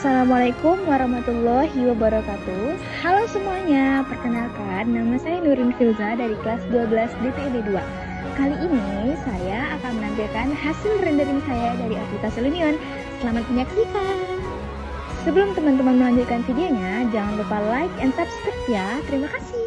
Assalamualaikum warahmatullahi wabarakatuh. Halo semuanya, perkenalkan nama saya Nurin dari kelas 12 DPIB 2. Kali ini saya akan menampilkan hasil rendering saya dari aplikasi Lumion. Selamat menyaksikan. Sebelum teman-teman melanjutkan videonya, jangan lupa like and subscribe ya. Terima kasih.